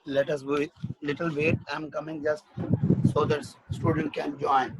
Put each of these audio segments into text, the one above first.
Let us wait little wait. I'm coming just so that student can join.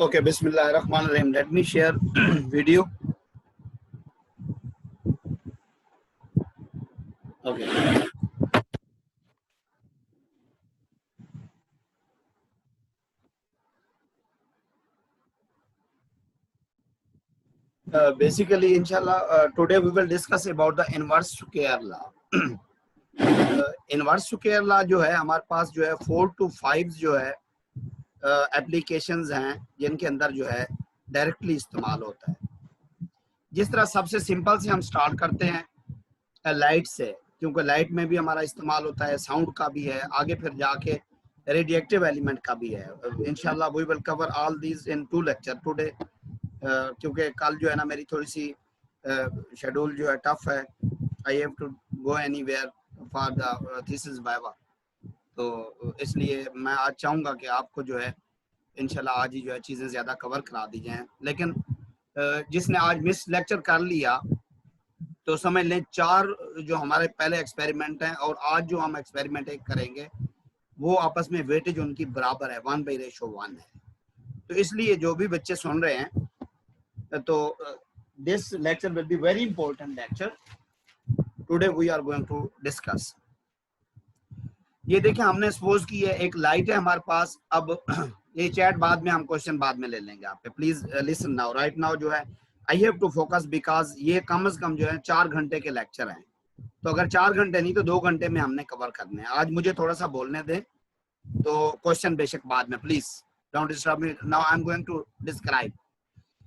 Okay, Bismillahirrahmanirrahim. Let me share video. Okay. Basically, inshallah, today we will discuss about the inverse square law. Inverse square law जो है हमारे पास जो है 4 to 5 जो है applications हैं जिनके अंदर जो है डायरेक्टली इस्तेमाल होता है। जिस तरह सबसे सिंपल से हम स्टार्ट करते हैं लाइट से, क्योंकि लाइट में भी हमारा इस्तेमाल होता है, साउंड का भी है, आगे फिर जाके रेडिएटिव एलिमेंट का भी है। इंशाल्लाह we will cover all these in 2 lecture today, क्योंकि कल जो है ना मेरी थोड़ी सी शेड्यूल जो है टफ है। I have to go anywhere for the thesis viva, तो इसलिए मैं आज चाहूँगा कि आपको जो है इंशाल्लाह आज ही जो है चीज़ें ज़्यादा कवर करा दी जाएँ। लेकिन जिसने आज मिस लेक्चर कर लिया तो समझ लें 4 जो हमारे पहले एक्सपेरिमेंट हैं और आज जो हम एक्सपेरिमेंट एक करेंगे वो आपस में वेटेज उनकी बराबर है, 1/1 है। तो इसलिए जो भी बच्चे सुन रहे हैं तो this lecture will be very important lecture today we are going to discuss. ये देखिए हमने सपोज की है एक लाइट है हमारे पास। अब ये चैट बाद में हम क्वेश्चन बाद में ले लेंगे आप पे, please listen now right now जो है I have to focus because ये कम से कम जो है 4 घंटे के लेक्चर हैं। तो अगर 4 घंटे नहीं तो 2 घंटे में हमने कवर करने हैं। आज मुझे थोड़ा सा बोलने दें, तो क्वेश्चन बेशक बाद में, please don't disturb me. Now I am going to describe.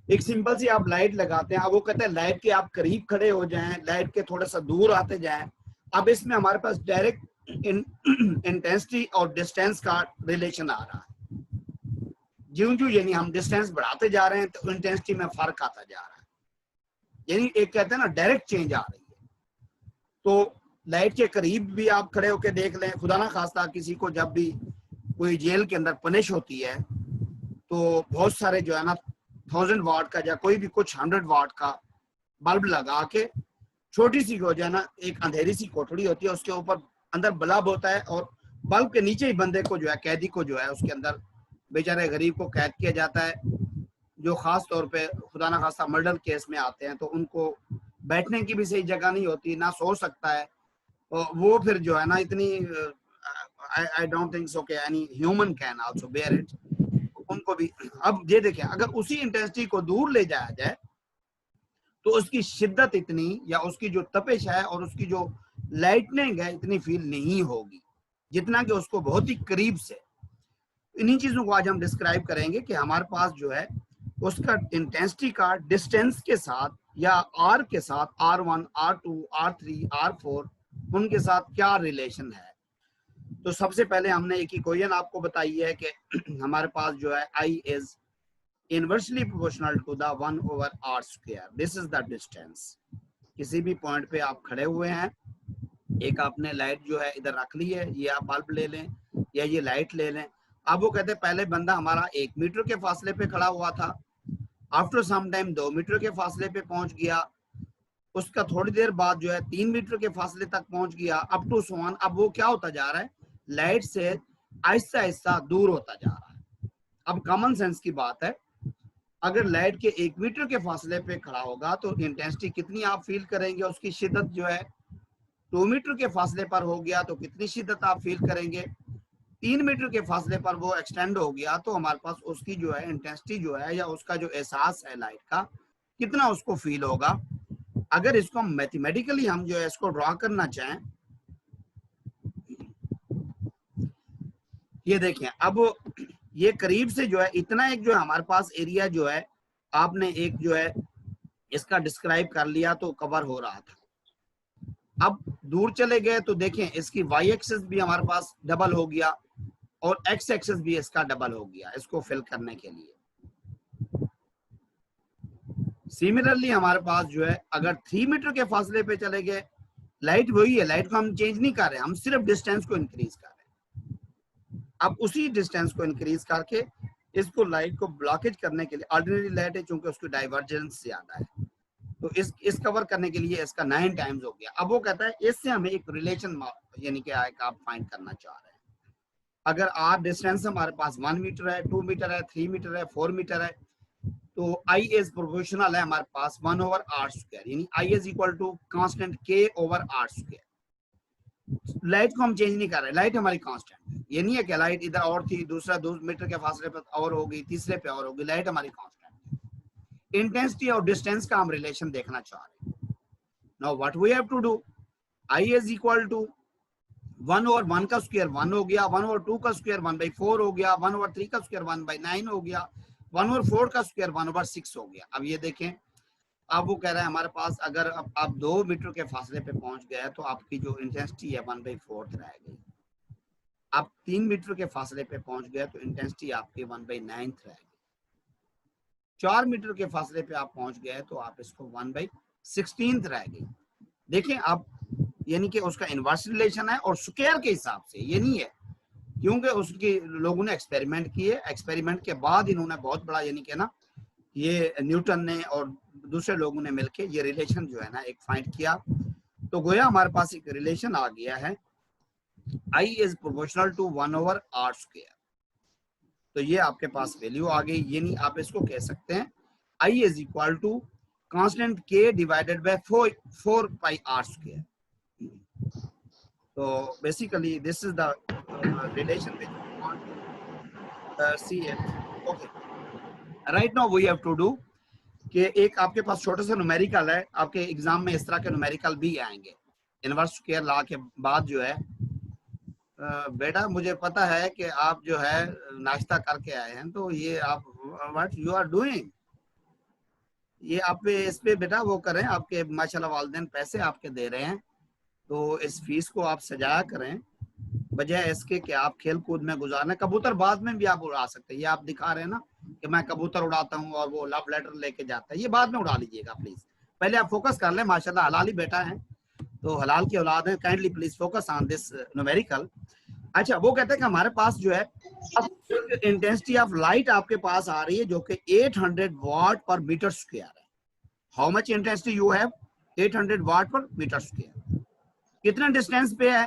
एक सिंपल सी आप लाइट लगाते हैं, अब वो कहते हैं लाइट के आप करीब खड़े हो जाएं, लाइट के थोड़ा सा दूर आते जाएं। अब इसमें हमारे पास डायरेक्ट इंटेंसिटी और डिस्टेंस का रिलेशन आ रहा है। ज्यों ज्यों यानी हम डिस्टेंस बढ़ाते जा रहे हैं तो इंटेंसिटी में फर्क आता जा रहा है, यानी एक कहते हैं ना डायरेक्ट चेंज आ रही है। तो लाइट के करीब भी आप खड़े होकर देख लें, खुदा ना खास्ता किसी को जब भी कोई जेल के अंदर पनिश होती है तो बहुत सारे जो है ना 1000 वाट का या कोई भी कुछ 100 वाट का बल्ब लगा के छोटी सी जो है ना एक अंधेरी सी कोठड़ी होती है, उसके ऊपर अंदर बल्ब होता है और बल्ब के नीचे ही बंदे को जो है, कैदी को जो है उसके अंदर बेचारे गरीब को कैद किया जाता है। जो खास तौर पे खुदा ना खास्ता मर्डर केस में आते हैं तो उनको बैठने की भी सही जगह नहीं होती, ना सो सकता है, और वो फिर जो है ना इतनी आई डोंट थिंक सो के any human can also bear it, उनको भी। अब ये देखें, अगर उसी इंटेंसिटी को दूर ले जाया जाए तो उसकी शिद्दत इतनी, या उसकी जो तपिश है और उसकी जो लाइटनिंग है इतनी फील नहीं होगी जितना कि उसको बहुत ही करीब से। इन्हीं चीजों को आज हम डिस्क्राइब करेंगे कि हमारे पास जो है उसका इंटेंसिटी का डिस्टेंस के साथ या आर के साथ, R1, R2, R3, R4 उनके साथ क्या रिलेशन है। तो सबसे पहले हमने एक इक्वेशन आपको बताई है कि हमारे पास जो है I is inversely proportional to the 1/r square. This is the distance. किसी भी पॉइंट पे आप खड़े हुए हैं, एक आपने लाइट जो है इधर रख ली है, ये आप बल्ब ले लें या ये लाइट ले लें। अब वो कहते हैं पहले बंदा हमारा 1 मीटर के फासले पे खड़ा हुआ था, आफ्टर सम टाइम 2 मीटर के फासले पे पहुंच गया, उसका थोड़ी देर बाद जो है 3 मीटर के फासले तक पहुंच गया, अप टू सो ऑन। अब वो क्या होता जा रहा है, लाइट से आहिस्ता आहिस्ता दूर होता जा रहा है। अब कॉमन सेंस की बात है, अगर लाइट के 1 मीटर के फासले पे खड़ा होगा तो इंटेंसिटी कितनी आप फील करेंगे, उसकी शिद्दत जो है 2 मीटर के फासले पर हो गया तो कितनी शिद्दत आप फील करेंगे, 3 मीटर के फासले पर वो एक्सटेंड हो गया तो हमारे पास उसकी जो है इंटेंसिटी जो है या उसका जो एहसास है लाइट का कितना उसको फील होगा। अगर इसको मैथमेटिकली हम जो है इसको ड्रॉ करना चाहें, ये देखें, अब ये करीब से जो है इतना एक जो है हमारे पास एरिया जो है आपने एक जो है इसका डिस्क्राइब कर लिया तो कवर हो रहा था। अब दूर चले गए तो देखें इसकी वाई एक्सिस भी हमारे पास डबल हो गया और एक्स एक्सिस भी इसका डबल हो गया इसको फिल करने के लिए। सिमिलरली हमारे पास जो है अगर 3 मीटर के फासले पे चले गए, लाइट वही है, लाइट को हम चेंज नहीं कर रहे, हम सिर्फ डिस्टेंस को इंक्रीज कर रहे हैं। अब उसी डिस्टेंस को इंक्रीज करके इसको लाइट को ब्लॉकेज करने के लिए, ऑर्डिनरी लाइट है चूंकि उसकी डाइवर्जेंस ज्यादा है, तो इस कवर करने के लिए इसका 9 टाइम्स हो गया। अब वो कहता है इससे हमें एक रिलेशन यानी कि आप फाइंड करना चाह रहे हैं। अगर आर डिस्टेंस हमारे पास 1 मीटर है, 2 मीटर है, 3 मीटर है, 4 मीटर है, तो I इज प्रोपोर्शनल है हमारे पास 1/r स्क्वायर, यानी I is equal to constant K/r square. Light को हम चेंज नहीं कर रहे, लाइट हमारी कांस्टेंट है। ये नहीं है कि लाइट इधर और थी, दूसरा 2 मीटर के फासले पर और होगी, तीसरे पे और होगी, लाइट हमारी कांस्टेंट है। इंटेंसिटी और डिस्टेंस का हम रिलेशन देखना चाह रहे हैं। Now what we have to do, I is equal to 1/1 का स्क्वायर 1 हो गया, 1/2 का स्क्वायर 1/4 हो गया, 1/3 का स्क्वायर 1/9 हो गया, 1/4 का स्क्वायर 1/6 हो गया। अब ये देखें, अब वो कह रहा है हमारे पास अगर अब आप 2 मीटर के फासले पे पहुंच गए तो आपकी जो इंटेंसिटी है 1/4 रह गई। आप 3 मीटर के फासले पे पहुंच गए तो इंटेंसिटी आपकी 1/9 रह गई। 4 मीटर के फासले पे आप पहुंच गए तो आप इसको 1/16 रह गई। देखें आप, यानी कि उसका इनवर्स रिलेशन है और स्क्वायर के हिसाब से, ये नहीं है क्योंकि उसके लोगों ने एक्सपेरिमेंट किए, एक्सपेरिमेंट के बाद इन्होंने बहुत बड़ा, यानी कि ना ये न्यूटन ने और दूसरे लोगों ने मिलके ये रिलेशन जो है ना एक फाइंड किया, तो गोया हमारे पास एक रिलेशन आ गया है I is proportional to 1/r square. तो ये आपके पास वैल्यू आ गई, यानी आप इसको कह सकते हैं I is equal to constant K divided by 4πr square. So basically this is the relation which we want to see it. Okay. Right now we have to do कि एक आपके पास छोटा सा न्यूमेरिकल है, आपके एग्जाम में इस तरह के न्यूमेरिकल भी आएंगे। इनवर्स स्क्वायर ला के बाद जो है बेटा मुझे पता है कि आप जो है नाश्ता करके आए हैं, तो ये आप व्हाट यू आर डूइंग, ये आप इस पे बेटा वो करें, आपके माशाल्लाह वालिदैन पैसे आपके दे रहे हैं तो इस फीस को आप सजाया करें, बजाय इसके कि आप खेल कूद में गुजारना। कबूतर बाद में भी आप उड़ा सकते हैं, ये आप दिखा रहे हैं ना कि मैं कबूतर उड़ाता हूँ और वो लव लेटर लेके जाता है, ये बाद में उड़ा लीजिएगा प्लीज, पहले आप फोकस कर लें। माशाल्लाह हलाली बेटा है तो हलाल की औलाद है, kindly please focus on this numerical. अच्छा, वो कहते हैं कि हमारे पास जो है इंटेंसिटी ऑफ लाइट आपके पास आ रही है जो कि 800 वाट पर मीटर स्क्वायर है। How much intensity you have, 800 वाट पर मीटर स्क्वायर। कितने डिस्टेंस पे है?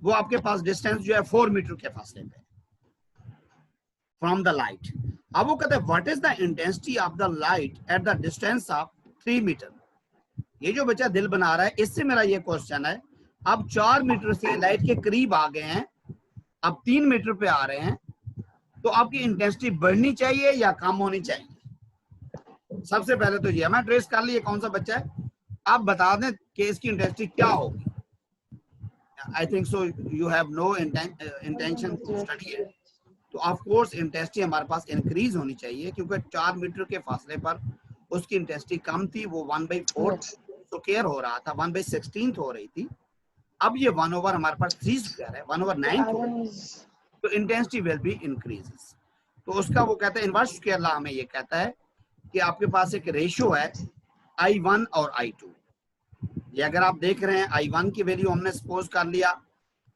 वो आपके पास डिस्टेंस जो है 4 मीटर के फासले पे फ्रॉम द लाइट। अब वो कहते हैं what is the intensity of the light at the distance of 3 metre. ये जो बच्चा दिल बना रहा है, इससे मेरा ये क्वेश्चन है, अब 4 मीटर से लाइट के करीब आ गए हैं, अब 3 मीटर पे आ रहे हैं, तो आपकी इंटेंसिटी बढ़नी चाहिए या कम होनी चाहिए? सबसे पहले तो ये मैं ट्रेस कर लिए कौन सा बच्चा है, आप बता दें कि इसकी इंटेंसिटी क्या होगी। I think so you have no intention to study it. तो ऑफ कोर्स इंटेंसिटी हमारे पास इंक्रीज होनी चाहिए, क्योंकि 4 मीटर के फासले पर उसकी इंटेंसिटी कम थी, वो 1/4 स्क्वायर हो रहा था, 1/16 हो रही थी। अब ये 1 ओवर हमारे पास 3 स्क्वायर है, 1/9, तो इंटेंसिटी विल बी इंक्रीजेस। तो उसका वो कहता है इनवर्स स्क्वायर लॉ हमें ये कहता है कि आपके पास एक रेशियो है I1 और I2। ये अगर आप देख रहे हैं I1 की वैल्यू हमने सपोज कर लिया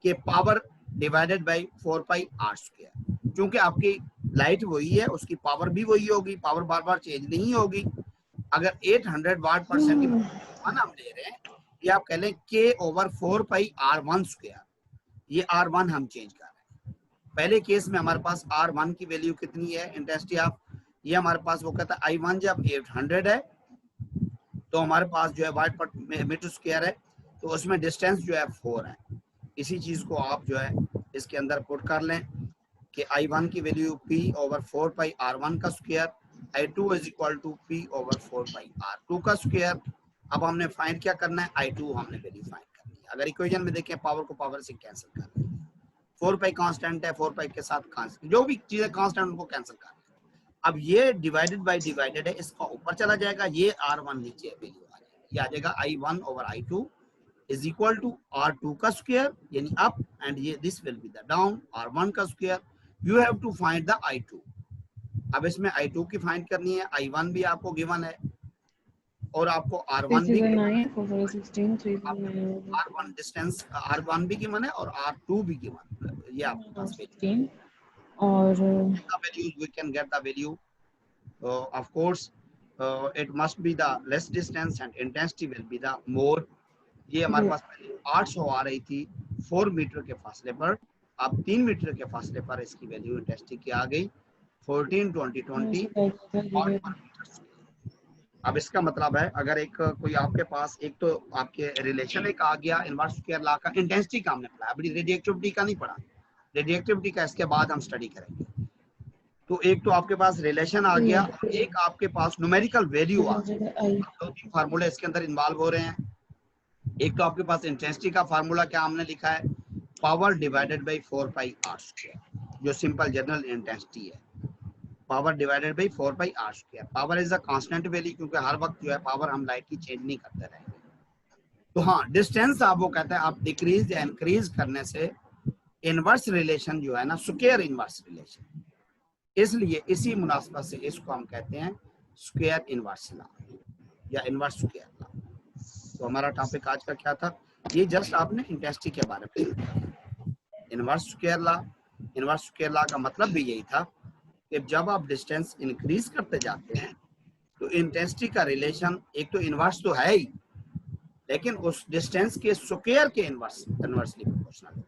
कि power divided by 4 pi R square, क्योंकि आपकी लाइट वही है, उसकी पावर भी वही होगी, पावर बार बार चेंज नहीं होगी। अगर 800 वाट पर सेकंड हम ले रहे हैं, ये आप कह लें K over 4 pi R1 square, ये R1 हम चेंज कर रहे हैं। पहले केस में हमारे पास R1 की वैल्यू कितनी है, इंटेंसिटी ऑफ, ये हमारे पास वो कहता है I1 जब 800 है तो हमारे पास जो है वाट पर मीटर स्क्वायर है, तो उसमें डिस्टेंस जो है 4 है। इसी चीज को आप जो है इसके अंदर पुट कर लें कि I1 की value P over 4 pi R1 का square, I2 is equal to P over 4 pi R2 का स्क्वायर। अब हमने फाइंड क्या करना है, I2 हमने वैल्यू फाइंड करनी है। अगर इक्वेशन में देखें पावर को पावर से कैंसिल कर लें, 4 पाई कांस्टेंट है, 4 पाई के साथ कांस्टेंट, जो भी चीजें कांस्टेंट उनको कैंसिल कर लें। अब ये डिवाइडेड बाय डिवाइडेड है, इसका ऊपर चला जाएगा, ये R1 नीचे वैल्यू आ जाएगी, ये आ जाएगा I1 over I2 is equal to R2 का स्क्वायर यानी अप, एंड ये this will be the down, R1 का square. You have to find the I2। अब इसमें I2 की फाइंड करनी है, I1 भी आपको गिवन है और आपको R1 भी, R1 डिस्टेंस R1 भी गिवन है और R2 भी गिवन है, ये आपके पास है। और the values we can get the value, of course it must be the less distance and intensity will be the more। ये हमारे पास पहले 800 आ रही थी 4 मीटर के फासले पर, अब 3 मीटर के फासले पर इसकी वैल्यू इंटेंसिटी की आ गई 14 20 20 वाट पर मीटर। अब इसका मतलब है अगर एक कोई आपके पास, एक तो आपके रिलेशन एक आ गया इनवर्स स्क्वायर लॉ का, इंटेंसिटी का हमने पढ़ा, अभी रेडिएटिविटी का नहीं पढ़ा, रेडिएटिविटी का इसके बाद हम स्टडी करेंगे। तो एक तो आपके पास रिलेशन आ गया और एक आपके पास न्यूमेरिकल वैल्यू आ गया। दो तीन फार्मूले इसके अंदर इन्वॉल्व हो रहे हैं। एक तो आपके पास इंटेंसिटी का फार्मूला क्या हमने लिखा है, power divided by 4 pi R square, जो सिंपल जनरल इंटेंसिटी है, power divided by 4 pi R square. Power is a constant value, क्योंकि हर वक्त जो है पावर हम लाइट की चेंज नहीं करते रहेंगे। तो हाँ, डिस्टेंस आप वो कहते हैं आप डिक्रीज या इंक्रीज करने से इनवर्स रिलेशन जो है ना, स्क्वायर इनवर्स रिलेशन, इसलिए इसी मुनासबत से इसको हम कहते हैं स्क्वायर इनवर्स लॉ या इनवर्स स्क्वायर लॉ। तो हमारा टॉपिक आज का क्या था, ये जस्ट आपने इंटेंसिटी के बारे में। Inverse square law, inverse square law का मतलब भी यही था कि जब आप डिस्टेंस इंक्रीज करते जाते हैं तो इंटेंसिटी का रिलेशन एक तो इनवर्स तो है ही, लेकिन उस डिस्टेंस के स्क्वायर के inversely proportional.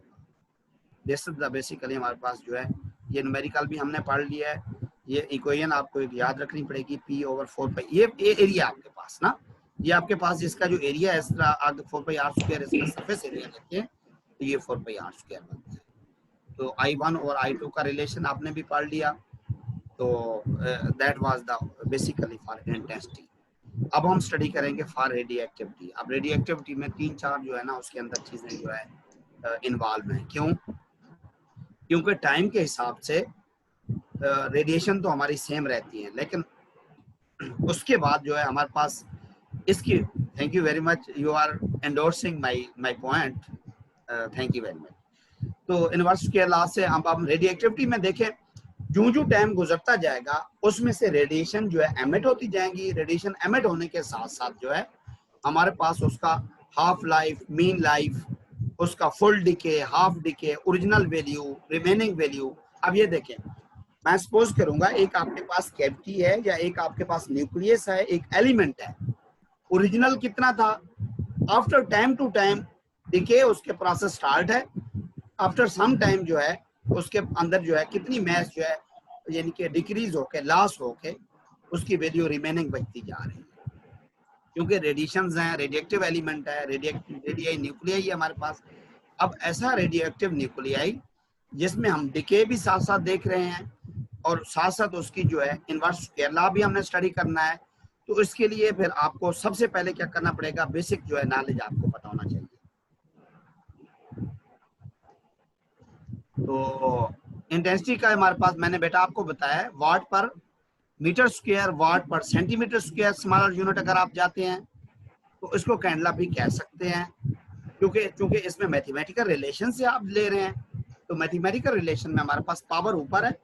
This is the basically हमारे पास जो है ये न्यूमेरिकल भी हमने पढ़ लिया है। ये इक्वेशन आपको एक याद रखनी पड़ेगी, P ओवर 4 पाई, ये एरिया आपके पास ना, ये आपके पास इसका जो एरिया है इस तरह आगे 4 पाई आर स्क्वायर, इसका सरफेस एरिया लेते हैं तो ये 4 पाई आर स्क्वायर बनता है। तो I1 और I2 का रिलेशन आपने भी पढ़ लिया, तो that was the basically for intensity. अब हम स्टडी करेंगे फॉर रेडिएटिविटी। अब रेडिएटिविटी में 3-4 जो है ना उसके अंदर चीजें जो है इन्वॉल्व हैं। क्यों? क्योंकि टाइम के हिसाब से रेडिएशन तो हमारी सेम रहती है, लेकिन उसके बाद जो है हमारे पास इसकी, thank you very much, you are endorsing my point, thank you very much. तो इनवर्स स्क्वायर लॉ से हम रेडिएटिविटी में देखें, जो टाइम गुजरता जाएगा उसमें से रेडिएशन जो है एमिट होती जाएंगी। रेडिएशन एमिट होने के साथ साथ जो है हमारे पास उसका हाफ लाइफ, मीन लाइफ, उसका full decay, half decay, original value, remaining value. अब ये देखें, मैं सपोज करूंगा एक आपके पास कैविटी है या एक आपके पास न्यूक्लियस है, एक एलिमेंट है। ओरिजिनल कितना था after time to time decay उसके प्रोसेस स्टार्ट है, आफ्टर सम टाइम जो है उसके अंदर जो है कितनी मास जो है यानी कि डिक्रीज होके लॉस होके उसकी वैल्यू रिमेनिंग बढ़ती जा रही है, क्योंकि रेडिएशंस हैं, रेडिएक्टिव एलिमेंट है, रेडियाई न्यूक्लियाई है हमारे पास। अब ऐसा रेडियोएक्टिव न्यूक्लियाई जिसमें हम डिके भी साथ साथ देख रहे हैं और साथ साथ उसकी जो है इनवर्स स्क्वायर लॉ भी हमने स्टडी करना है, तो इसके लिए फिर आपको सबसे पहले क्या करना पड़ेगा, बेसिक जो है नॉलेज आपको पता होना चाहिए। तो इंटेंसिटी का हमारे पास मैंने बेटा आपको बताया वाट पर मीटर स्क्वायर, वाट पर सेंटीमीटर स्क्वायर स्मॉलर यूनिट अगर आप जाते हैं तो इसको कैंडला भी कह सकते हैं, क्योंकि इसमें मैथमेटिकल रिलेशन से आप ले रहे हैं। तो मैथमेटिकल रिलेशन में हमारे पास पावर ऊपर है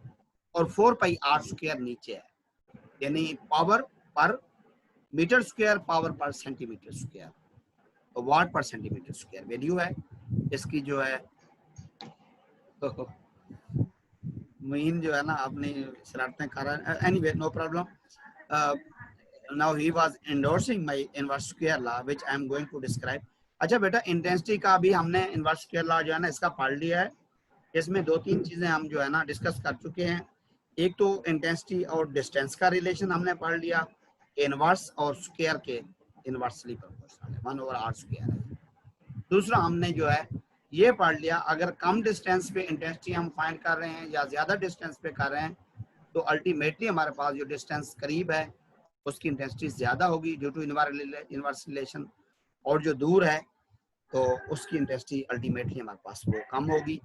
और 4 पाई आर स्क्वायर नीचे है, यानी पावर पर मीटर स्क्वायर, पावर पर सेंटीमीटर स्क्वायर, तो वाट पर सेंटीमीटर स्क्वायर वैल्यू है इसकी जो है। तो मुइन जो है ना अपनी शरारतें कर रहा है, anyway no problem. Now he was endorsing my inverse square law which I am going to describe. अच्छा बेटा इंटेंसिटी का भी हमने इनवर्स स्क्वायर लॉ जो है ना इसका पढ़ लिया है। इसमें दो तीन चीजें हम जो है ना डिस्कस कर चुके हैं। एक तो इंटेंसिटी और डिस्टेंस का रिलेशन हमने पढ़ लिया, इनवर्स और स्क्वायर के इनवर्सली प्रोपोर्शनल है, 1/r स्क्वायर है। दूसरा हमने जो है ये पढ़ लिया अगर कम डिस्टेंस पे इंटेंसिटी हम फाइंड कर रहे हैं या ज्यादा डिस्टेंस पे कर रहे हैं तो अल्टीमेटली हमारे पास जो डिस्टेंस करीब है उसकी इंटेंसिटी ज्यादा होगी ड्यू टू इनवर्स रिलेशन, और जो दूर है तो उसकी इंटेंसिटी अल्टीमेटली हमारे पास वो कम होगी।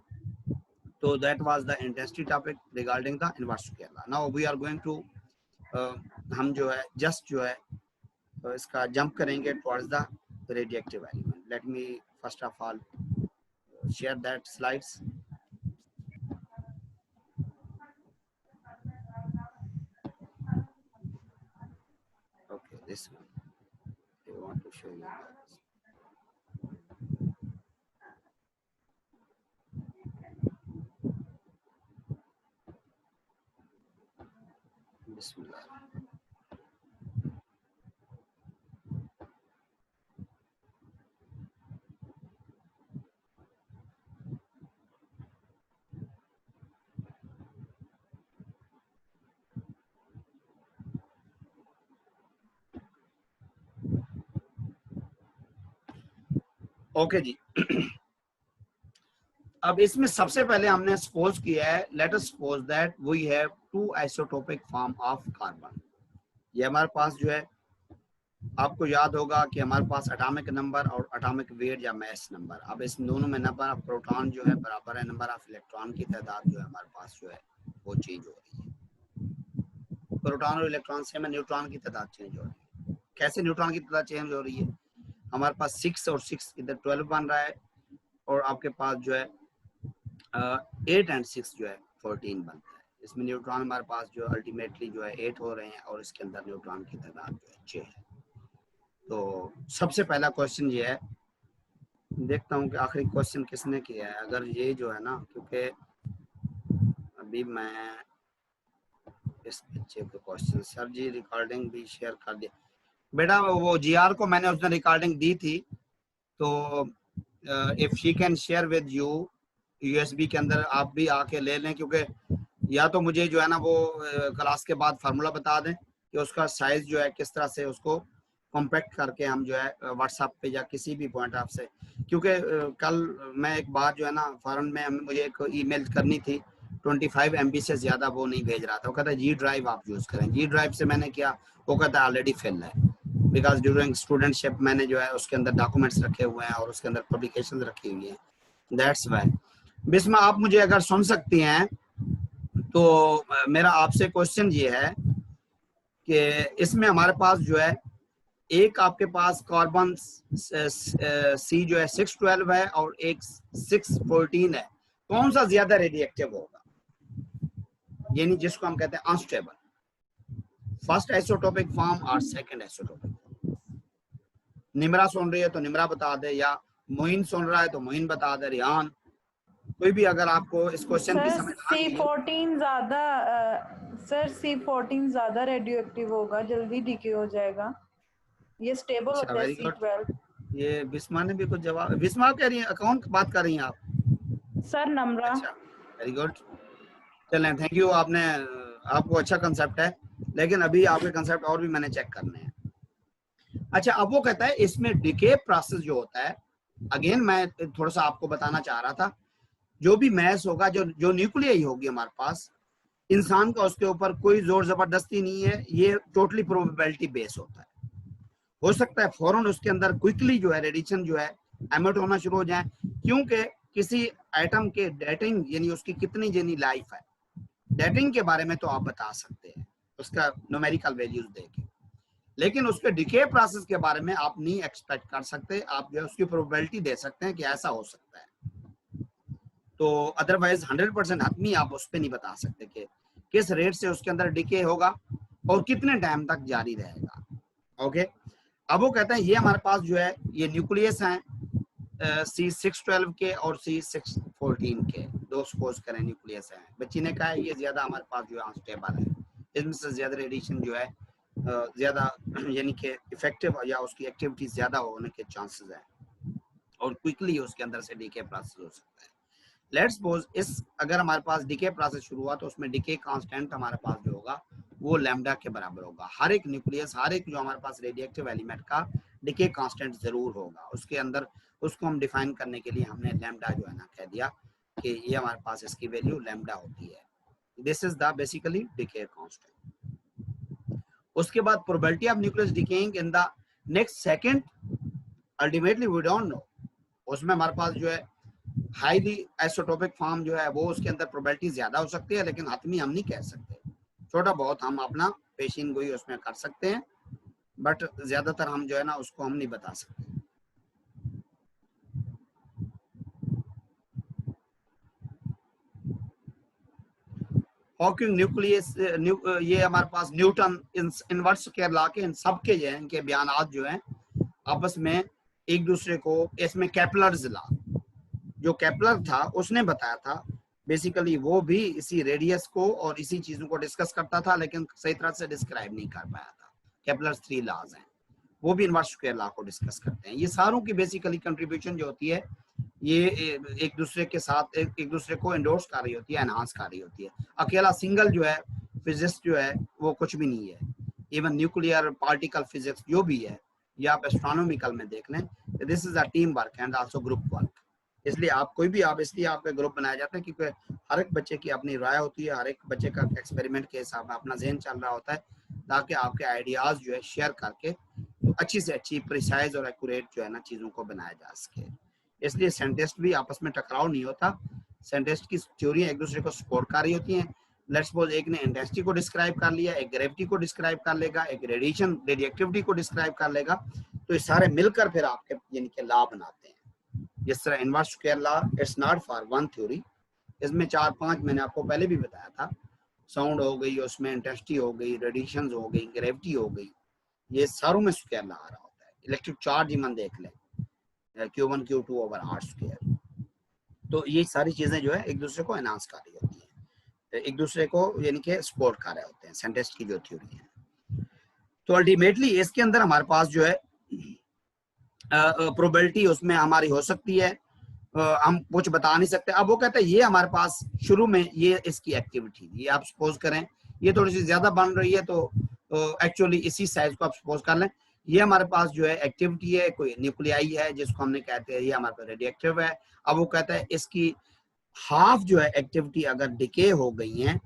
तो that was the intensity topic regarding the inverse square law. Now we are going to हम जो है जस्ट जो है इसका जंप करेंगे towards the radioactive element. Let me first of all share that slides. Okay, this one I want to show you. Bismillah. Okay ji. अब इसमें सबसे पहले हमने सपोज किया है, let us suppose that we have two isotopic form of carbon. ये हमारे पास जो है आपको याद होगा कि हमारे पास एटॉमिक नंबर और एटॉमिक वेट या मास नंबर, अब इस दोनों में नंबर ऑफ प्रोटॉन जो है बराबर है नंबर ऑफ इलेक्ट्रॉन की तादाद जो है हमारे पास जो है वो चेंज हो रही है। प्रोटॉन और इलेक्ट्रॉन से में न्यूट्रॉन की तादाद चेंज हो रही है। कैसे न्यूट्रॉन की तादाद चेंज हो रही है, हमारे पास 6 और 6 इधर 12 बन रहा है और आपके पास जो है 8 और 6 जो है 14 बनता है। इसमें न्यूट्रॉन हमारे पास जो अल्टीमेटली जो है 8 हो रहे हैं और इसके अंदर न्यूट्रॉन की तादाद जो है 6 है। तो सबसे पहला क्वेश्चन ये है, देखता हूँ कि आखिरी क्वेश्चन किसने किया है। अगर ये जो है ना, क्योंकि अभी मैं इस बच्चे को क्वेश्चन, सर जी रिकॉर्डिंग भी शेयर कर दिया बेटा, वो जीआर को मैंने उसने रिकॉर्डिंग दी थी, तो if she can share with you USB के अंदर आप भी आके ले लें, क्योंकि या तो मुझे जो है ना वो क्लास के बाद फार्मूला बता दें कि उसका साइज जो है किस तरह से उसको कॉम्पैक्ट करके हम जो है व्हाट्सएप पे या किसी भी पॉइंट ऑफ से, क्योंकि कल मैं एक बार जो है ना फॉरन में मुझे एक ईमेल करनी थी, 25 MB से ज्यादा वो नहीं भेज रहा था। वो कहता है जी ड्राइव आप यूज करें। जी ड्राइव से मैंने किया, वो कहता है ऑलरेडी फिल है, बिकॉज ड्यूरिंग स्टूडेंटशिप मैंने जो है उसके अंदर डॉक्यूमेंट्स रखे हुए हैं और उसके अंदर पब्लिकेशन रखी हुई है, दैट्स वाई। बिस्मा आप मुझे अगर सुन सकती हैं तो मेरा आपसे क्वेश्चन ये है कि इसमें हमारे पास जो है एक आपके पास कार्बन सी जो है 612 है और एक 614 है, कौन सा ज्यादा रेडिएक्टिव होगा, यानी जिसको हम कहते हैं अनस्टेबल, फर्स्ट आइसोटोपिक फॉर्म और सेकंड आइसोटोपिक फॉर्म। निमरा सुन रही है तो निमरा बता दे, या मोइन सुन रहा है तो मोइन बता दे, रियान कोई भी अगर आपको इस क्वेश्चन की समझ आ रही है। C14 ज्यादा सर C14 ज्यादा रेडियोएक्टिव होगा, जल्दी डीके हो जाएगा, ये स्टेबल अच्छा होता है वेरी गुड, C12। ये बिस्मा ने भी कुछ जवाब, बिस्मा कह रही है अकाउंट बात कर रही हैं आप? सर नम्रा। अच्छा, वेरी गुड, चलें, थैंक यू। आपने, आपको अच्छा कंसेप्ट है, लेकिन अभी आपके कंसेप्ट और भी मैंने चेक करने हैं। अच्छा, अब वो कहता है इसमें डिके प्रोसेस जो होता है, अगेन मैं थोड़ा सा आपको बताना चाह रहा था, जो भी मैस होगा, जो जो न्यूक्लियाई होगी हमारे पास, इंसान का उसके ऊपर कोई जोर जबरदस्ती नहीं है, ये टोटली प्रोबेबिलिटी बेस होता है। हो सकता है फौरन उसके अंदर क्विकली जो है रेडिएशन जो है एमिट होना शुरू हो जाए, क्योंकि किसी एटम के डेटिंग यानी उसकी कितनी जनी लाइफ है, डेटिंग के बारे में तो आप बता सकते हैं उसका न्यूमेरिकल वैल्यूज देके, लेकिन उसके डिके प्रोसेस के बारे में आप नहीं एक्सपेक्ट कर सकते। आप जो है उसकी प्रोबेबिलिटी दे सकते हैं कि ऐसा हो सकता है, तो अदरवाइज 100% हतमी आप उस पर नहीं बता सकते कि किस रेट से उसके अंदर डिके होगा और कितने टाइम तक जारी रहेगा। ओके, अब वो कहते हैं ये हमारे पास जो है ये न्यूक्लियस हैं C612 के और C614 के, दो सपोज करें न्यूक्लियस हैं। बच्ची ने कहा है ये ज्यादा हमारे पास जो है अनस्टेबल है, इसमें से ज्यादा रेडिएशन जो है ज्यादा यानी कि इफेक्टिव या उसकी एक्टिविटी ज्यादा होने के चांसेस हैं और क्विकली उसके अंदर से डीके प्रोसेस हो सकता है। लेट्स सपोज इस अगर हमारे पास डीके प्रोसेस शुरू हुआ तो उसमें डीके कांस्टेंट हमारे पास जो होगा वो लैम्डा के बराबर होगा। हर एक न्यूक्लियस, हर एक जो हमारे पास रेडिएक्टिव एलिमेंट का डीके कांस्टेंट जरूर होगा उसके अंदर। उसको हम डिफाइन करने के लिए हमने लैम्डा जो है ना कह दिया कि ये हमारे पास इसकी वैल्यू लैम्डा होती है। This is the basically decay constant. उसके बाद probability of nucleus decaying in the next second, ultimately we don't know. उसमें हमारे पास जो है हाईली आइसोटोपिक फॉर्म जो है वो उसके अंदर प्रोबेबिलिटी ज्यादा हो सकती है, लेकिन हतमी हम नहीं कह सकते। छोटा बहुत हम अपना पेशीन गोई उसमें कर सकते हैं, बट ज्यादातर हम जो है ना उसको हम नहीं बता सकते। हॉकिंग न्यूक्लियस ये हमारे पास न्यूटन इनवर्स स्क्वायर लॉ के इन सब के जो है इनके बयानात जो हैं आपस में एक दूसरे को, इसमें केपलर्स लॉ जो केपलर था उसने बताया था, बेसिकली वो भी इसी रेडियस को और इसी चीजों को डिस्कस करता था, लेकिन सही तरह से डिस्क्राइब नहीं कर पाया था। केपलर्स 3 लॉज हैं, वो भी इनवर्स स्क्वायर लॉ को डिस्कस करते हैं। ये सारों की बेसिकली कंट्रीब्यूशन जो होती है ये एक दूसरे के साथ एक दूसरे को एंडोर्स कर रही होती है, एनहांस कर रही होती है। अकेला सिंगल जो है फिजिक्स जो है वो कुछ भी नहीं है। इवन न्यूक्लियर पार्टिकल फिजिक्स जो भी है, या आप एस्ट्रोनॉमिकल में देख लें, this is a team work and also group work. इसलिए आप कोई भी आप इसलिए आपके ग्रुप बनाए जाते हैं क्योंकि हर एक बच्चे की अपनी राय होती है, हर एक बच्चे का एक्सपेरिमेंट के हिसाब में अपना जहन चल रहा होता है, ताकि आपके आइडियाज जो है शेयर करके तो अच्छी से अच्छी प्रिसाइज और एक्यूरेट जो है ना चीजों को बनाया जा सके। इसलिए साइंटिस्ट भी आपस में टकराव नहीं होता, साइंटिस्ट की थ्योरियां एक दूसरे को सपोर्ट कर रही होती हैं। लेट्स सपोज एक ने इंटेंसिटी को डिस्क्राइब कर लिया, एक ग्रेविटी को डिस्क्राइब कर लेगा, एक रेडिएशन रेडिएक्टिविटी को डिस्क्राइब कर लेगा, तो ये सारे मिलकर फिर आपके यानी कि लॉ बनाते हैं। जिस तरह inverse square law, it's not for one theory, इसमें 4-5 मैंने आपको पहले भी बताया था। साउंड हो गई, उसमें इंटेंसिटी हो गई, रेडिएशन हो गई, ग्रेविटी हो गई, ये सारों में स्क्वायर लॉ आ रहा होता है। इलेक्ट्रिक चार्ज ही मन देख लें, Q1 Q2 over R square. तो ये सारी चीजें जो है एक दूसरे को एनहांस कर रही होती है, एक दूसरे को यानी कि सपोर्ट कर रहे होते हैं साइंटिस्ट की जो थ्योरी है। तो अल्टीमेटली इसके अंदर हमारे पास जो है प्रोबेबिलिटी उसमें हमारी हो सकती है, हम कुछ बता नहीं सकते। अब वो कहते हैं ये हमारे पास शुरू में ये इसकी एक्टिविटी, ये आप सपोज करें ये थोड़ी सी ज्यादा बन रही है, तो एक्चुअली इसी साइज को आप सपोज कर लें, ये हमारे पास जो है एक्टिविटी है, कोई न्यूक्लियाई है जिसको हमने कहते हैं ये हमारे पास रेडिएक्टिव है। अब वो कहता है इसकी हाफ जो है एक्टिविटी अगर डिके हो गई है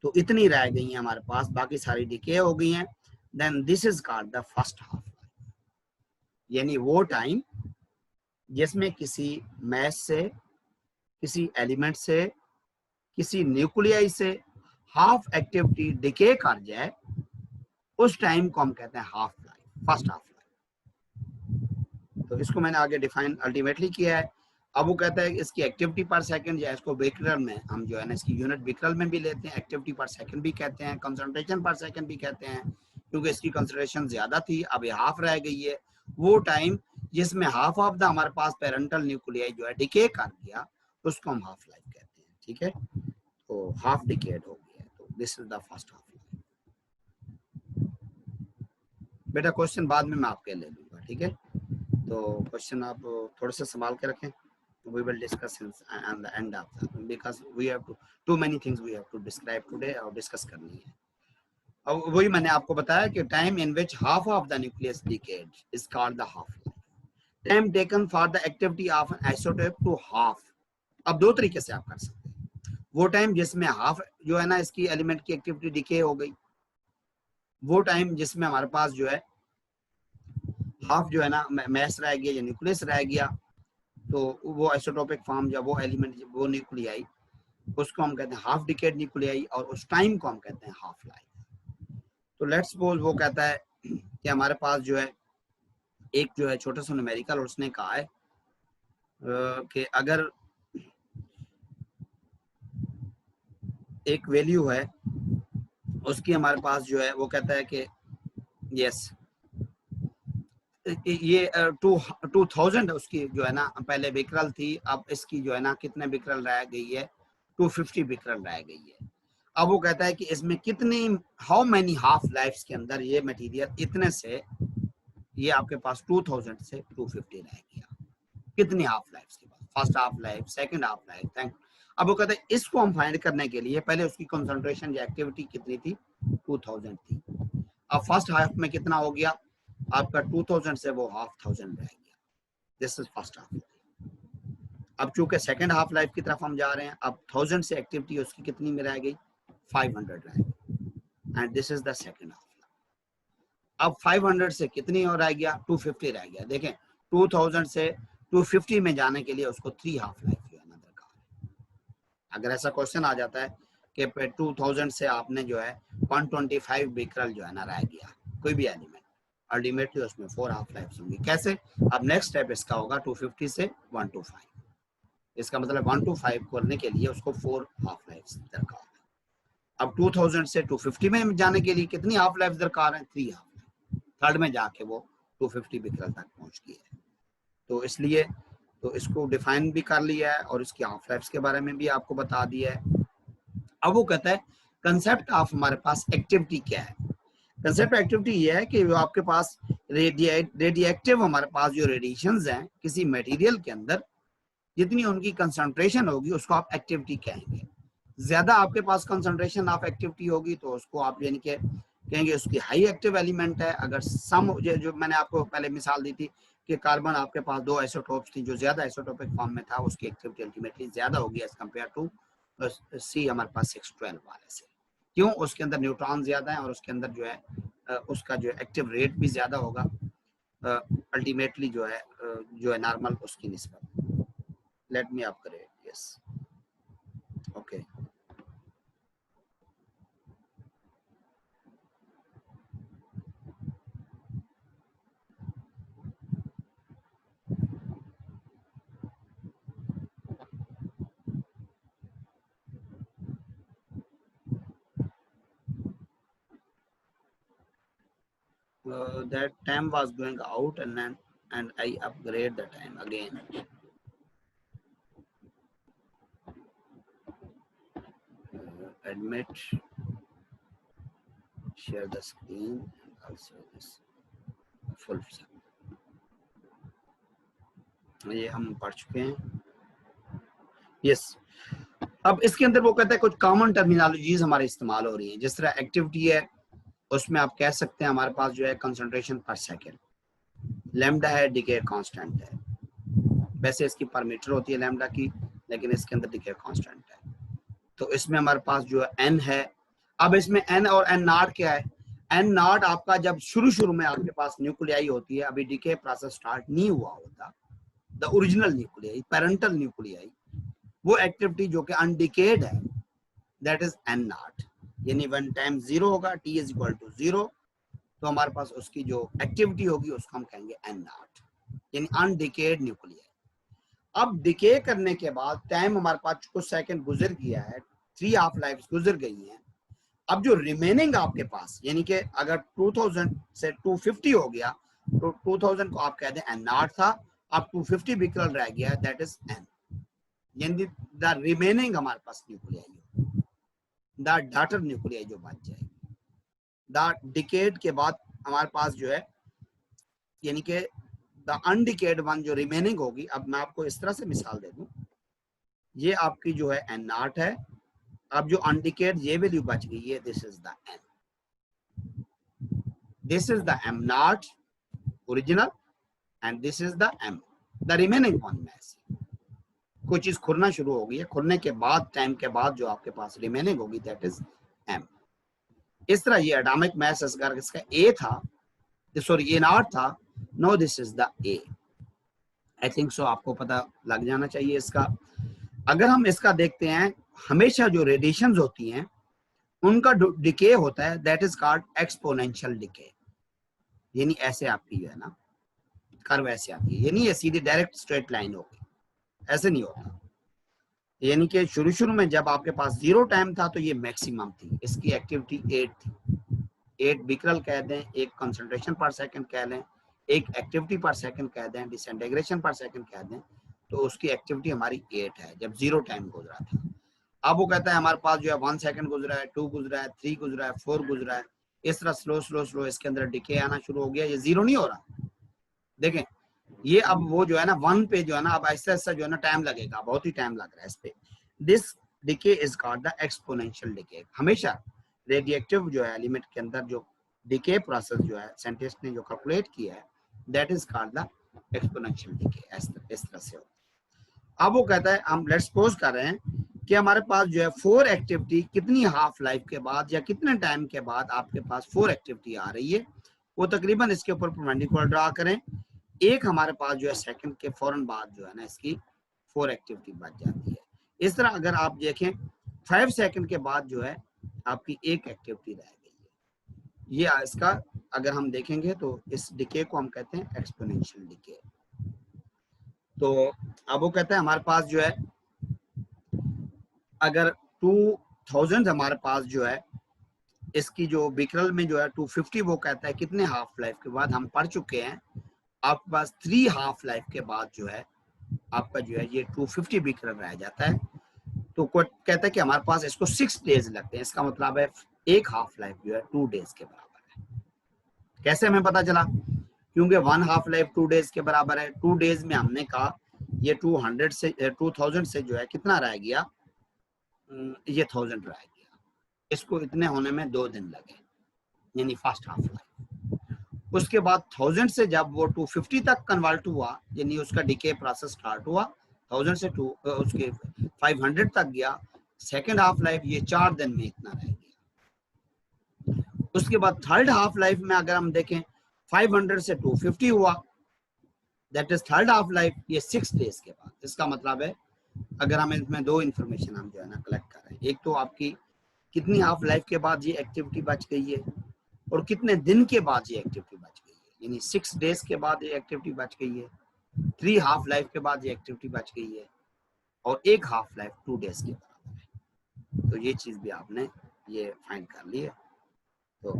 तो इतनी रह गई है हमारे पास, बाकी सारी डिके हो गई हैं, then this is called the first half, यानी वो टाइम जिसमें किसी मैस से, किसी एलिमेंट से, किसी न्यूक्लियाई से हाफ एक्टिविटी डिके कर जाए, उस टाइम को हम कहते हैं half life, first half life. तो इसको मैंने आगे डिफाइन अल्टीमेटली किया है। अब वो कहता है इसकी एक्टिविटी पर सेकंड, या इसको बेकरल में हम जो है ना इसकी यूनिट बेकरल में भी लेते हैं, एक्टिविटी पर सेकंड भी कहते हैं, कंसंट्रेशन पर सेकंड भी कहते हैं, क्योंकि इसकी कंसंट्रेशन ज्यादा थी, अब ये हाफ रह गई है। वो टाइम जिसमें हाफ ऑफ द हमारे पास पेरेंटल न्यूक्लियाई जो है डिके कर गया, उसको हम हाफ लाइफ कहते हैं। ठीक है, तो हाफ डिकेड हो गया, तो this is the first half life. बेटा क्वेश्चन बाद में मैं आपके ले लूंगा, ठीक है। तो क्वेश्चन आप थोड़े से संभाल के रखें. We will discuss at the end of that because we have too many things we have to describe today और discuss करनी है. अब वही मैंने आपको बताया कि time in which half of the nucleus decayed is called the half life. Time taken for the activity of an isotope to half. अब दो तरीके से आप कर सकते हैं. वो टाइम जिसमें हाफ जो है ना इसकी एलिमेंट की एक्टिविटी डिके हो गई, वो टाइम जिसमें हमारे पास जो है हाफ जो है ना मैस रह गया या न्यूक्लियस रह गया, तो वो आइसोटोपिक फॉर्म या वो एलिमेंट वो न्यूक्लियाई, उसको हम कहते हैं हाफ डिकेड न्यूक्लियाई और उस टाइम को हम कहते हैं हाफ लाइफ. तो लेट्स सपोज वो कहता है कि हमारे पास जो है एक जो है छोटा सा न्यूमेरिकल, उसने कहा है कि अगर एक वैल्यू है उसकी हमारे पास जो है वो कहता है कि यस ये 2000 उसकी जो है ना पहले बिकरल थी, अब इसकी जो है ना कितने बिकरल रह गई है, 250 बिकरल रह गई है. अब वो कहता है कि इसमें कितनी हाउ मैनी हाफ लाइफ्स के अंदर ये मटेरियल इतने से ये आपके पास 2000 से 250 रह गया, कितनी हाफ लाइफ्स के बाद, first half life, second half life, thank. अब वो कहते हैं इसको हम फाइंड करने के लिए पहले उसकी कंसंट्रेशन या एक्टिविटी कितनी थी, 2000 थी. अब फर्स्ट हाफ में कितना हो गया आपका, 2000 से वो 1000 रह गया. This is first half. अब चूंकि सेकंड हाफ लाइफ की तरफ हम जा रहे हैं, अब 1000 से एक्टिविटी उसकी कितनी में रह गई, 500 रह गई, and this is the second half. अब 500 से कितनी और रह गया, 250 रह गया. देखें 2000 से 250 में जाने के लिए उसको 3 हाफ लाइफ जो है ना दरकार है. अगर ऐसा क्वेश्चन आ जाता है कि 2000 से आपने जो है 125 बिकरल जो है ना रह गया कोई भी एलिमेंट, अल्टीमेटली उसमें 4 हाफ लाइफ होंगी. कैसे, अब नेक्स्ट स्टेप इसका होगा 250 से 125. इसका मतलब 125 करने के लिए उसको 4 हाफ लाइफ दरकार है. अब 2000 से 250 में जाने के लिए कितनी हाफ लाइफ दरकार है, 3 हाफ लाइफ. थर्ड में जाके वो 250 बिकरल तक पहुंच गई है. तो इसलिए तो इसको डिफाइन भी कर लिया है और इसकी हाफ लाइफ के बारे में भी आपको बता दिया है. अब वो कहता है कंसेप्ट ऑफ हमारे पास एक्टिविटी क्या है. कंसेप्ट एक्टिविटी ये है कि जो आपके पास रेडिएक्टिव हमारे पास जो रेडिएशंस हैं किसी मटेरियल के अंदर, जितनी उनकी कंसंट्रेशन होगी उसको आप एक्टिविटी कहेंगे. ज्यादा आपके पास कंसंट्रेशन ऑफ एक्टिविटी होगी तो उसको आप यानी कि कहेंगे उसकी हाई एक्टिव एलिमेंट है. अगर सम जो मैंने आपको पहले मिसाल दी थी कि कार्बन आपके पास 2 आइसोटोप्स थी, जो ज्यादा आइसोटोपिक फॉर्म में था उसकी एक्टिविटी अल्टीमेटली ज्यादा होगी एज कम्पेयर टू सी हमारे पास 612 वाले से. क्यों, उसके अंदर न्यूट्रॉन ज्यादा है और उसके अंदर जो है उसका जो एक्टिव रेट भी ज्यादा होगा अल्टीमेटली जो है नॉर्मल उसकी निस्बत. Let me upgrade. Yes, okay. That time was going out and I upgrade the time again. Admit, share the screen and also this full. ये हम पढ़ चुके हैं. यस. अब इसके अंदर वो कहता है कुछ कॉमन टर्मिनोलॉजीज हमारे इस्तेमाल हो रही हैं. जिस तरह एक्टिविटी है उसमें आप कह सकते हैं हमारे पास जो है कंसंट्रेशन पर सेकंड, लैम्डा है, डिके कांस्टेंट है. वैसे इसकी पर मीटर होती है लैम्डा की, लेकिन इसके अंदर डिके कांस्टेंट है. तो इसमें हमारे पास जो है एन है. अब इसमें एन और एन नॉट क्या है, एन नॉट आपका जब शुरू में आपके पास न्यूक्लियाई होती है, अभी डिके प्रोसेस स्टार्ट नहीं हुआ होता, the original nuclei, parental nuclei, वो एक्टिविटी जो कि अनडिकेड है, दैट इज एन नॉट. यानी वन टाइम 0 होगा, टी इज इक्वल टू 0, तो हमारे पास उसकी जो एक्टिविटी होगी उसको हम कहेंगे एन नॉट, यानी अनडिकेड न्यूक्लियाई. अब डिके करने के बाद टाइम हमारे पास कुछ सेकंड गुजर गया है, 3 हाफ लाइफ गुजर गई हैं. अब जो रिमेनिंग आपके पास, यानी कि अगर 2000 से 250 हो गया तो 2000 को आप कहते हैं एन नॉट था, अब 250 बिकरल रह गया, दैट इज एन. यानी द रिमेनिंग हमारे पास न्यूक्लियाई, द डॉटर न्यूक्लियाई जो बच जाएगी. द डिकेड के बाद हमारे पास जो है यानी कि द अनडिकेड वन जो रिमेनिंग होगी, अब मैं आपको इस तरह से मिसाल दे दूं, ये आपकी जो है एन नॉट है, अब जो अनडिकेड ये वैल्यू बच गई है, this is the N, this is the M not original and this is the M the remaining one mass. कोई चीज खुरना शुरू होगी है, खुरने के बाद टाइम के बाद जो आपके पास रिमेनिंग होगी दैट इज एम। इस तरह ये एटॉमिक मास अगर इसका ए था, सॉरी ए नॉट था, no this is the A. I think so आपको पता लग जाना चाहिए इसका। अगर हम इसका देखते हैं, हमेशा जो रेडिएशंस होती हैं उनका डिके होता है, that is called exponential decay. यानी ऐसे आपकी जो है ना कर्व ऐसे आती है, ये नहीं है सीधी डायरेक्ट स्ट्रेट लाइन होगी, ऐसे नहीं होता। यानी कि शुरू में जब आपके पास 0 टाइम था तो ये मैक्सिमम थी, इसकी एक्टिविटी 8 थी। 8 बिक्रल कह दें, 1 कंसंट्रेशन पर सेकंड कह लें, 1 एक्टिविटी पर सेकंड कह दें, डिसइंटीग्रेशन पर सेकंड कह दें, तो उसकी एक्टिविटी हमारी 8 है जब 0 टाइम गुजरा था। अब वो कहता है हमारे पास जो है 1 सेकंड गुजरा है, 2 गुजरा है, 3 गुजरा है, 4 गुजरा है, इस तरह स्लो इसके अंदर डिके आना शुरू हो गया। ये 0 नहीं हो रहा, देखें ये अब वो जो है ना 1 पे जो है ना अब ऐसा जो है ना टाइम लगेगा, बहुत ही टाइम लग रहा है इस पे। This decay is called the exponential decay. हमेशा रेडिएटिव जो है एलिमेंट के अंदर जो डिके प्रोसेस जो है साइंटिस्ट ने जो कैलकुलेट किया है, that is called the exponential decay. इस तरह से होता है। अब वो कहता है, हम लेट्स सपोज कर रहे हैं कि हमारे पास जो है 4 एक्टिविटी कितनी हाफ लाइफ के बाद या कितने टाइम के बाद आपके पास 4 एक्टिविटी आ रही है, वो तकरीबन इसके ऊपर परपेंडिकुलर ड्रा करें। एक हमारे पास जो है सेकंड के फौरन बाद जो है ना इसकी 4 एक्टिविटी बच जाती है। इस तरह अगर आप देखें 5 सेकंड के बाद जो है आपकी 1 एक्टिविटी रह गई है। ये इसका अगर हम देखेंगे तो इस डिके को हम कहते हैं एक्सपोनेंशियल डिके। तो अब वो कहता है हमारे पास जो है अगर 2000 हमारे पास जो है इसकी जो बिक्रल में जो है 250, वो कहता है कितने हाफ लाइफ के बाद हम पढ़ चुके हैं, आपके पास 3 हाफ लाइफ के बाद जो है आपका जो है ये 250 बिक्रल रह जाता है। तो कहता है कि हमारे पास इसको 6 डेज लगते हैं। इसका मतलब है एक हाफ लाइफ जो है 2 डेज के बराबर है। कैसे हमें पता चला? क्योंकि 1 हाफ लाइफ 2 डेज के बराबर है। 2 डेज में हमने कहा ये 200 से 2000 से जो है कितना रह गया, ये 1000 रह गया। इसको इतने होने में 2 दिन लगे, यानी फर्स्ट हाफ लाइफ। उसके बाद 1000 से जब वो 250 तक कन्वर्ट हुआ, यानी उसका डिके प्रोसेस स्टार्ट हुआ, 1000 से उसके 500 तक गया, सेकेंड हाफ लाइफ ये 4 दिन में इतना रह गया। उसके बाद थर्ड हाफ लाइफ में अगर हम देखें 500 से 250 हुआ, that is third half life, ये 6 डेज के बाद। इसका मतलब है अगर हम इसमें 2 इंफॉर्मेशन हम जो है ना कलेक्ट कर रहे हैं, एक तो आपकी कितनी हाफ लाइफ के बाद ये एक्टिविटी बच गई है और कितने दिन के बाद ये एक्टिविटी बच गई है, यानी 6 डेज के बाद ये एक्टिविटी बच गई है, 3 हाफ लाइफ के बाद ये एक्टिविटी बच गई है, और 1 हाफ लाइफ 2 डेज के बराबर है। तो ये चीज भी आपने ये फाइंड कर ली है। तो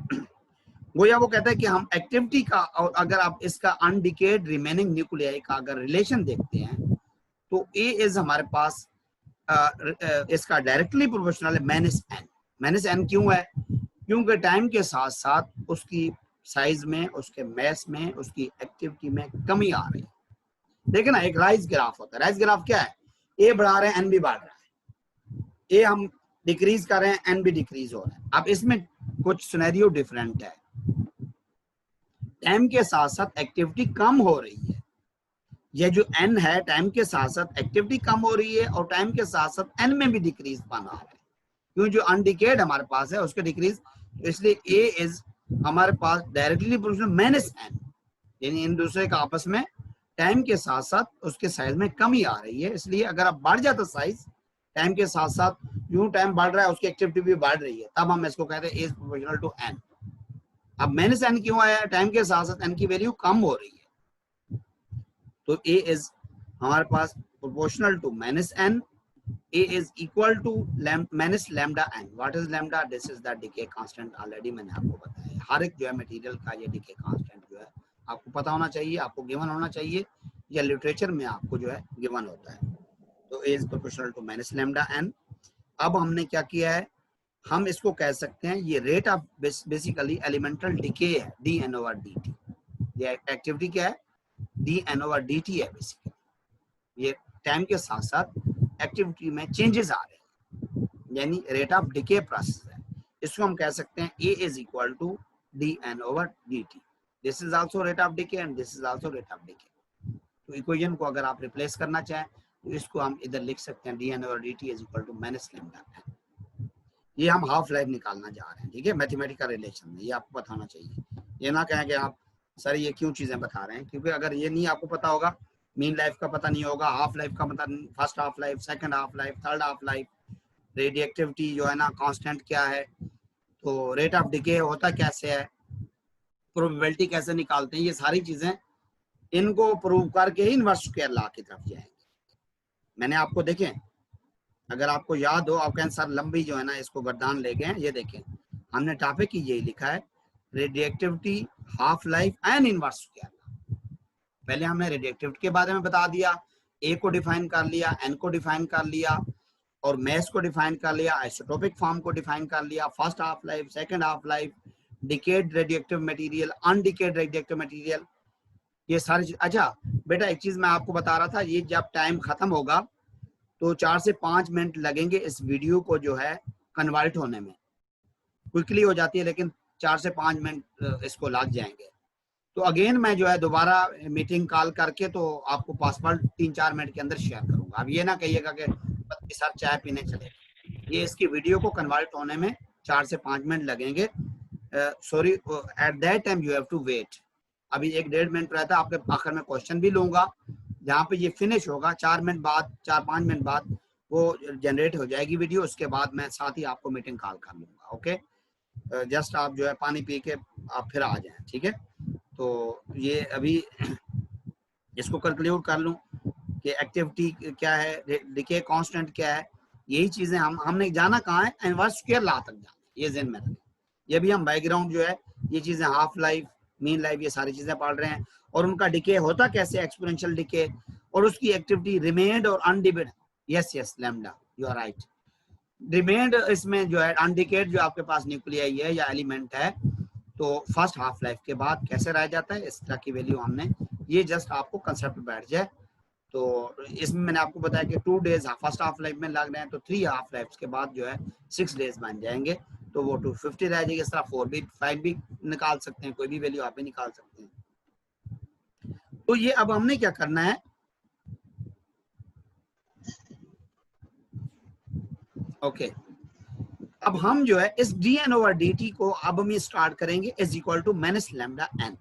वो कहता है कि हम एक्टिविटी का, और अगर आप इसका अनडिकेड रिमेनिंग न्यूक्लियाई का अगर रिलेशन देखते हैं तो ए इज हमारे पास इसका डायरेक्टली प्रोपोर्शनल है माइनस एन। माइनस एन क्यों है? क्योंकि टाइम के साथ साथ उसकी साइज में, उसके मैस में, उसकी एक्टिविटी में कमी आ रही है। देखिए ना, एक राइज ग्राफ होता है। राइज ग्राफ क्या है? ए बढ़ा रहे हैं, एन भी बढ़ रहा है। ए हम डिक्रीज कर रहे हैं, एन भी डिक्रीज हो रहा है। अब इसमें कुछ सिनेरियो डिफरेंट है। टाइम के साथ साथ एक्टिविटी कम हो रही है। ये जो एन है, टाइम के साथ साथ एक्टिविटी कम हो रही है और टाइम के साथ साथ एन में भी डिक्रीज बना है। क्यों? जो अनडिकेड हमारे पास है उसके डिक्रीज, इसलिए ए इज हमारे पास डायरेक्टली प्रोपोर्शनल माइनस एन, यानी इन दूसरे का आपस में टाइम के साथ साथ उसके साइज में कमी आ रही है। इसलिए अगर अब बढ़ जाता साइज टाइम के साथ साथ, यूं टाइम बढ़ रहा है उसकी एक्टिविटी भी बढ़ रही है, तब हम इसको कहते हैं ए इज प्रोपोर्शनल टू एन। अब माइनस एन क्यों आया? टाइम के साथ साथ एन की वैल्यू कम हो रही है। तो ए इज हमारे पास proportional to minus N. A is equal to minus lambda n. What is lambda? This is the decay constant. Already मैंने आपको बताया। हर एक जो है मटेरियल का ये decay constant जो है आपको पता होना चाहिए, आपको गिवन होना चाहिए, या लिटरेचर में आपको जो है गिवन होता है। तो A is proportional to minus lambda n। अब हमने क्या किया है, हम इसको कह सकते हैं ये rate of basically elemental decay है, dn/dt। ये एक्टिविटी क्या है? dn/dt है बेसिकली। ये टाइम के साथ साथ एक्टिविटी में चेंजेस आ रहे हैं, यानी रेट ऑफ डिके प्रोसेस है। इसको हम कह सकते हैं A is equal to dn/dt। This is also rate of decay and this is also rate of decay. तो इक्वेशन को अगर आप रिप्लेस करना चाहें तो इसको हम इधर लिख सकते हैं dn/dt is equal to minus lambda n। ये हम हाफ लाइफ निकालना जा रहे हैं, ठीक है, मैथमेटिकल रिलेशन में। ये आपको बताना चाहिए, ये ना कहें कि आप सर ये क्यों चीजें बता रहे हैं, क्योंकि अगर ये नहीं आपको पता होगा, मीन लाइफ का पता नहीं होगा, हाफ लाइफ का पता, first half life, second half life, third half life, radioactivity जो है ना कांस्टेंट क्या है, तो रेट ऑफ डिके होता कैसे है, प्रोबेबिलिटी कैसे निकालते हैं, ये सारी चीजें इनको प्रूव करके ही इनवर्स स्क्वायर लॉ की तरफ जाएंगे। मैंने आपको देखें, अगर आपको याद हो, आप कहें सर लंबी जो है ना इसको गर्दान ले गए, ये देखें हमने टॉपिक ही यही लिखा है, radioactivity, half life and inverse square law. पहले हमने रेडिएक्टिविटी के बारे में बता दिया, ए को डिफाइन कर लिया, एन को डिफाइन कर लिया, और मैस को डिफाइन कर लिया, आइसोटोपिक फॉर्म को डिफाइन कर लिया, first half life, second half life, decayed radioactive material, undecayed radioactive material, ये सारी चीज। अच्छा बेटा एक चीज मैं आपको बता रहा था, ये जब टाइम खत्म होगा तो 4 से 5 मिनट लगेंगे इस वीडियो को जो है कन्वर्ट होने में। क्विकली हो जाती है लेकिन 4 से 5 मिनट इसको लग जाएंगे। तो अगेन मैं जो है दोबारा मीटिंग कॉल करके तो आपको पासवर्ड 3-4 मिनट के अंदर शेयर करूंगा। अब ये ना कहिएगा कि सर चाय पीने चले, ये इसकी वीडियो को कन्वर्ट होने में 4 से 5 मिनट लगेंगे। Sorry, at that time you have to wait. अभी 1-1.5 मिनट रहता है, आपके आखिर में क्वेश्चन भी लूंगा, जहाँ पे ये फिनिश होगा 4 मिनट बाद, 4-5 मिनट बाद वो जनरेट हो जाएगी वीडियो। उसके बाद मैं साथ ही आपको मीटिंग कॉल कर लूंगा। ओके, जस्ट आप जो है पानी पी के आप फिर आ जाएं, ठीक है। तो ये अभी इसको कंक्लूड कर लूं कि एक्टिविटी क्या है, डिके कांस्टेंट क्या है, यही चीजें हमने जाना कहाँ है, इनवर्स स्क्वायर लॉ तक जाना, ये ज़हन में रखें। ये भी हम बैकग्राउंड जो है ये चीजें हाफ लाइफ, मीन लाइफ, ये सारी चीजें पढ़ रहे हैं, और उनका डिके होता कैसे, एक्सपोनेंशियल डिके, और उसकी एक्टिविटी रिमेन्ड और undecayed. Yes lambda, you are right. Remained इसमें जो है अनडिकेड जो आपके पास न्यूक्लियाई है या एलिमेंट है, तो फर्स्ट हाफ लाइफ के बाद कैसे रह जाता है, इस तरह की वैल्यू हमने, ये जस्ट आपको कंसेप्ट बैठ जाए। तो इसमें मैंने आपको बताया कि 2 डेज फर्स्ट हाफ लाइफ में लग रहे हैं, तो 3 हाफ लाइफ के बाद जो है 6 डेज बन जाएंगे, तो वो 250 रह जाएगी। इस तरह 4 भी 5 भी निकाल सकते हैं, कोई भी वैल्यू आप भी निकाल सकते हैं। तो ये अब हमने क्या करना है, ओके, अब हम जो है इस dn/dt को अब हम स्टार्ट करेंगे is equal to minus lambda n।